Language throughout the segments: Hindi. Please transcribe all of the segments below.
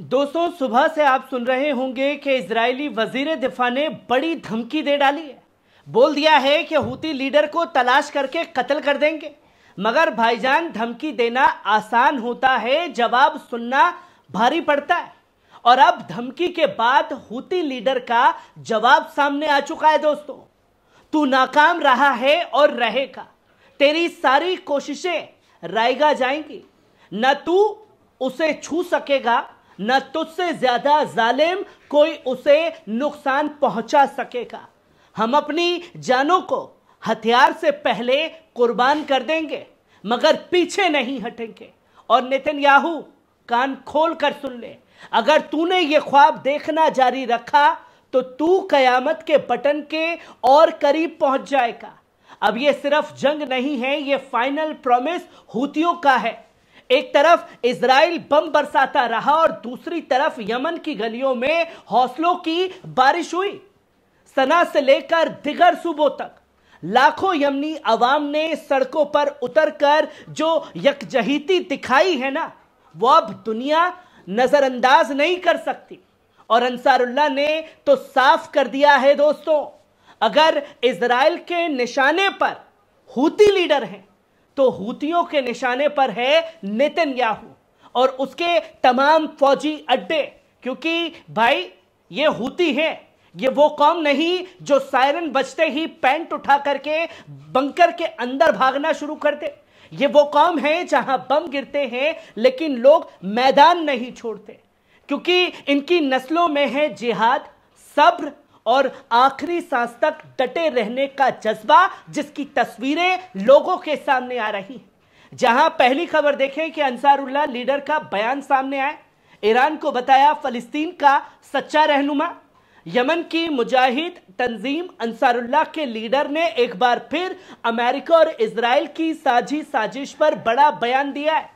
दोस्तों, सुबह से आप सुन रहे होंगे कि इजरायली वजीर दिफा ने बड़ी धमकी दे डाली है। बोल दिया है कि हूती लीडर को तलाश करके कत्ल कर देंगे। मगर भाईजान, धमकी देना आसान होता है, जवाब सुनना भारी पड़ता है। और अब धमकी के बाद हूती लीडर का जवाब सामने आ चुका है। दोस्तों, तू नाकाम रहा है और रहेगा। तेरी सारी कोशिशें रायगा जाएंगी। न तू उसे छू सकेगा, न तुझसे ज्यादा जालिम कोई उसे नुकसान पहुंचा सकेगा। हम अपनी जानों को हथियार से पहले कुर्बान कर देंगे, मगर पीछे नहीं हटेंगे। और नेतन्याहू, कान खोल कर सुन ले, अगर तूने ये ख्वाब देखना जारी रखा तो तू कयामत के बटन के और करीब पहुंच जाएगा। अब ये सिर्फ जंग नहीं है, ये फाइनल प्रॉमिस हूतियों का है। एक तरफ इजराइल बम बरसाता रहा और दूसरी तरफ यमन की गलियों में हौसलों की बारिश हुई। सना से लेकर दिगर सूबों तक लाखों यमनी अवाम ने सड़कों पर उतरकर जो यकजहीती दिखाई है ना, वो अब दुनिया नजरअंदाज नहीं कर सकती। और अंसारुल्लाह ने तो साफ कर दिया है दोस्तों, अगर इजराइल के निशाने पर हूती लीडर हैं तो हूतियों के निशाने पर है नेतन्याहू और उसके तमाम फौजी अड्डे। क्योंकि भाई, ये हूती हैं, ये वो कौम नहीं जो सायरन बजते ही पैंट उठा करके बंकर के अंदर भागना शुरू कर दे। ये वो कौम है जहां बम गिरते हैं लेकिन लोग मैदान नहीं छोड़ते, क्योंकि इनकी नस्लों में है जिहाद, सब्र और आखिरी सांस तक डटे रहने का जज्बा, जिसकी तस्वीरें लोगों के सामने आ रही हैं। जहां पहली खबर देखें कि अंसारुल्लाह लीडर का बयान सामने आया। ईरान को बताया फलस्तीन का सच्चा रहनुमा। यमन की मुजाहिद तंजीम अंसारुल्लाह के लीडर ने एक बार फिर अमेरिका और इजराइल की साझी साजिश पर बड़ा बयान दिया है।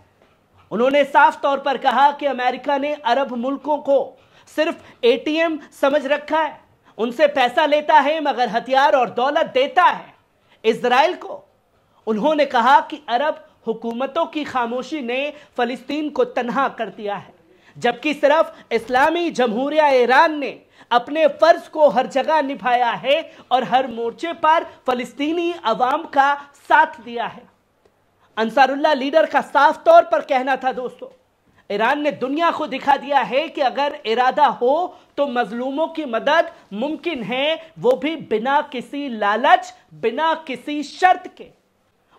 उन्होंने साफ तौर पर कहा कि अमेरिका ने अरब मुल्कों को सिर्फ एटीएम समझ रखा है, उनसे पैसा लेता है मगर हथियार और दौलत देता है इजराइल को। उन्होंने कहा कि अरब हुकूमतों की खामोशी ने फलस्तीन को तन्हा कर दिया है, जबकि सिर्फ इस्लामी जमहूरिया ईरान ने अपने फर्ज को हर जगह निभाया है और हर मोर्चे पर फलस्तीनी अवाम का साथ दिया है। अंसारुल्लाह लीडर का साफ तौर पर कहना था दोस्तों, ईरान ने दुनिया को दिखा दिया है कि अगर इरादा हो तो मजलूमों की मदद मुमकिन है, वो भी बिना किसी लालच, बिना किसी शर्त के।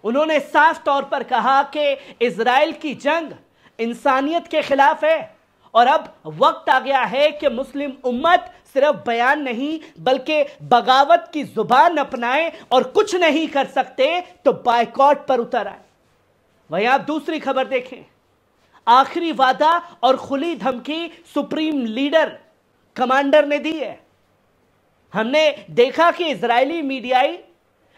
उन्होंने साफ तौर पर कहा कि इजराइल की जंग इंसानियत के खिलाफ है और अब वक्त आ गया है कि मुस्लिम उम्मत सिर्फ बयान नहीं बल्कि बगावत की जुबान अपनाए और कुछ नहीं कर सकते तो बायकॉट पर उतर आए। वहीं आप दूसरी खबर देखें, आखिरी वादा और खुली धमकी सुप्रीम लीडर कमांडर ने दी है। हमने देखा कि इजरायली मीडियाई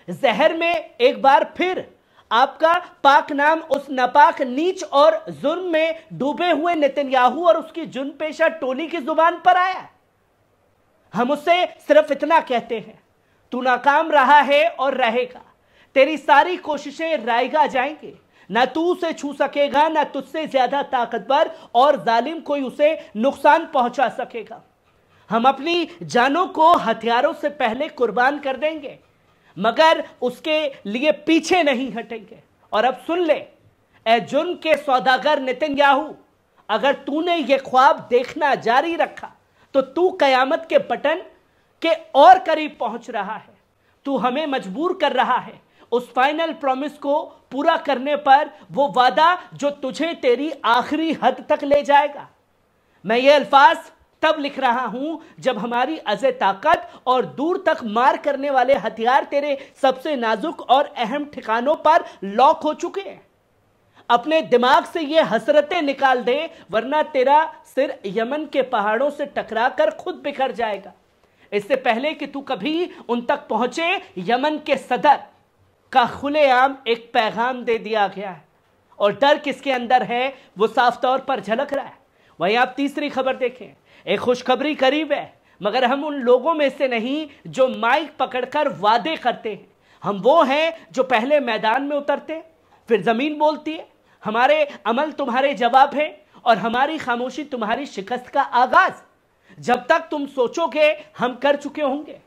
जहर में एक बार फिर आपका पाक नाम उस नापाक नीच और जुर्म में डूबे हुए नेतन्याहू और उसकी जुर्म पेशा टोली की जुबान पर आया। हम उससे सिर्फ इतना कहते हैं, तू नाकाम रहा है और रहेगा। तेरी सारी कोशिशें रायगा जाएंगी। ना तू उसे छू सकेगा, ना तुझसे ज्यादा ताकतवर और जालिम कोई उसे नुकसान पहुंचा सकेगा। हम अपनी जानों को हथियारों से पहले कुर्बान कर देंगे, मगर उसके लिए पीछे नहीं हटेंगे। और अब सुन ले, ए जुर्म के सौदागर नेतन्याहू, अगर तूने ये ख्वाब देखना जारी रखा तो तू कयामत के बटन के और करीब पहुंच रहा है। तू हमें मजबूर कर रहा है उस फाइनल प्रॉमिस को पूरा करने पर, वो वादा जो तुझे तेरी आखिरी हद तक ले जाएगा। मैं ये अल्फाज तब लिख रहा हूं जब हमारी अज़े ताकत और दूर तक मार करने वाले हथियार तेरे सबसे नाजुक और अहम ठिकानों पर लॉक हो चुके हैं। अपने दिमाग से ये हसरतें निकाल दे, वरना तेरा सिर यमन के पहाड़ों से टकराकर खुद बिखर जाएगा। इससे पहले कि तू कभी उन तक पहुंचे, यमन के सदर का खुलेआम एक पैगाम दे दिया गया है और डर किसके अंदर है वो साफ तौर पर झलक रहा है। वहीं आप तीसरी खबर देखें, एक खुशखबरी करीब है, मगर हम उन लोगों में से नहीं जो माइक पकड़कर वादे करते हैं। हम वो हैं जो पहले मैदान में उतरते फिर जमीन बोलती है। हमारे अमल तुम्हारे जवाब है और हमारी खामोशी तुम्हारी शिकस्त का आगाज। जब तक तुम सोचोगे हम कर चुके होंगे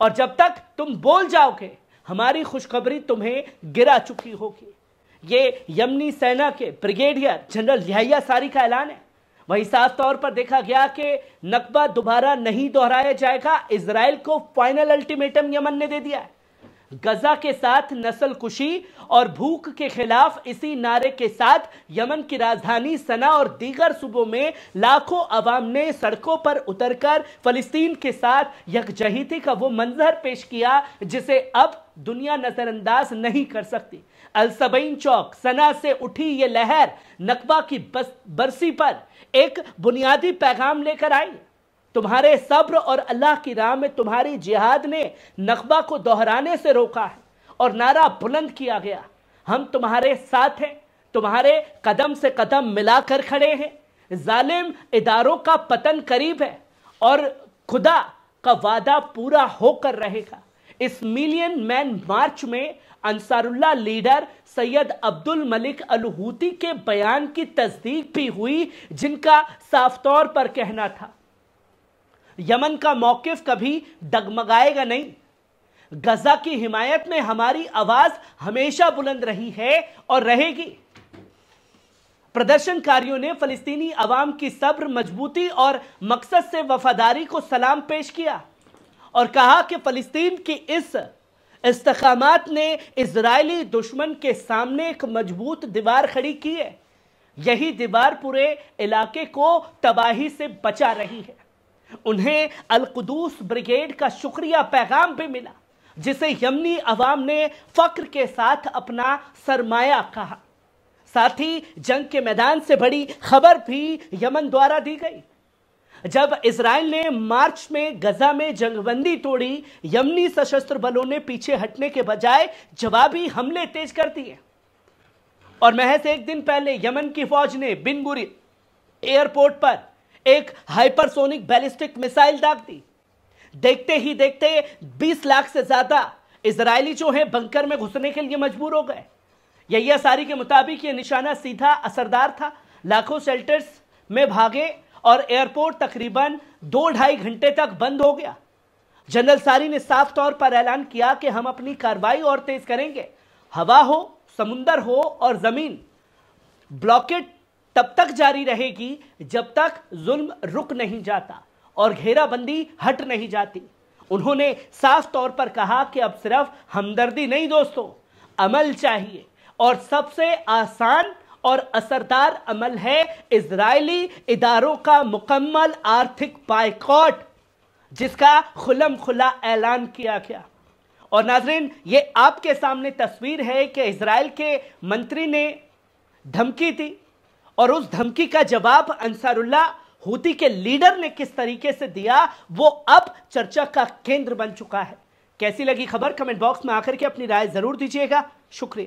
और जब तक तुम बोल जाओगे हमारी खुशखबरी तुम्हें गिरा चुकी होगी। ये यमनी सेना के ब्रिगेडियर जनरल यहया सारी का ऐलान है। वहीं साफ तौर पर देखा गया कि नकबा दोबारा नहीं दोहराया जाएगा। इजराइल को फाइनल अल्टीमेटम यमन ने दे दिया है। गजा के साथ नस्ल कुशी और भूख के खिलाफ इसी नारे के साथ यमन की राजधानी सना और दीगर सूबों में लाखों अवाम ने सड़कों पर उतरकर फलस्तीन के साथ यकजहती का वो मंजर पेश किया जिसे अब दुनिया नजरअंदाज नहीं कर सकती। अल-सबईन चौक सना से उठी ये लहर नकबा की बरसी पर एक बुनियादी पैगाम लेकर आई। तुम्हारे सब्र और अल्लाह की राह में तुम्हारी जिहाद ने नकबा को दोहराने से रोका है और नारा बुलंद किया गया, हम तुम्हारे साथ हैं, तुम्हारे कदम से कदम मिलाकर खड़े हैं। जालिम इदारों का पतन करीब है और खुदा का वादा पूरा होकर रहेगा। इस मिलियन मैन मार्च में Ansarullah leader Syed Abdul Malik al Houthi के बयान की तस्दीक भी हुई, जिनका साफ तौर पर कहना था यमन का मौकिफ कभी डगमगाएगा नहीं। गजा की हिमायत में हमारी आवाज हमेशा बुलंद रही है और रहेगी। प्रदर्शनकारियों ने फलस्तीनी अवाम की सब्र, मजबूती और मकसद से वफादारी को सलाम पेश किया और कहा कि फलस्तीन की इस इस्तकामात ने इजरायली दुश्मन के सामने एक मजबूत दीवार खड़ी की है। यही दीवार पूरे इलाके को तबाही से बचा रही है। उन्हें अल-कुदूस ब्रिगेड का शुक्रिया पैगाम भी मिला, जिसे यमनी अवाम ने फक्र के साथ अपना सरमाया कहा। साथ ही जंग के मैदान से बड़ी खबर भी यमन द्वारा दी गई। जब इजराइल ने मार्च में गजा में जंगबंदी तोड़ी, यमनी सशस्त्र बलों ने पीछे हटने के बजाय जवाबी हमले तेज कर दिए और महज एक दिन पहले यमन की फौज ने बिन गुरी एयरपोर्ट पर एक हाइपरसोनिक बैलिस्टिक मिसाइल दाग दी। देखते ही देखते 20 लाख से ज्यादा इजरायली जो हैं बंकर में घुसने के लिए मजबूर हो गए। यही सारी के मुताबिक ये निशाना सीधा असरदार था। लाखों शेल्टर्स में भागे और एयरपोर्ट तकरीबन 2-2.5 घंटे तक बंद हो गया। जनरल सारी ने साफ तौर पर ऐलान किया कि हम अपनी कार्रवाई और तेज करेंगे। हवा हो, समुंदर हो और जमीन, ब्लॉकेट तब तक जारी रहेगी जब तक जुल्म रुक नहीं जाता और घेराबंदी हट नहीं जाती। उन्होंने साफ तौर पर कहा कि अब सिर्फ हमदर्दी नहीं दोस्तों, अमल चाहिए और सबसे आसान और असरदार अमल है इजरायली इदारों का मुकम्मल आर्थिक बायकॉट, जिसका खुल्लम खुला ऐलान किया गया। और नाजरीन, ये आपके सामने तस्वीर है कि इजराइल के मंत्री ने धमकी दी और उस धमकी का जवाब अंसारुल्लाह हूती के लीडर ने किस तरीके से दिया, वो अब चर्चा का केंद्र बन चुका है। कैसी लगी खबर? कमेंट बॉक्स में आकर के अपनी राय जरूर दीजिएगा। शुक्रिया।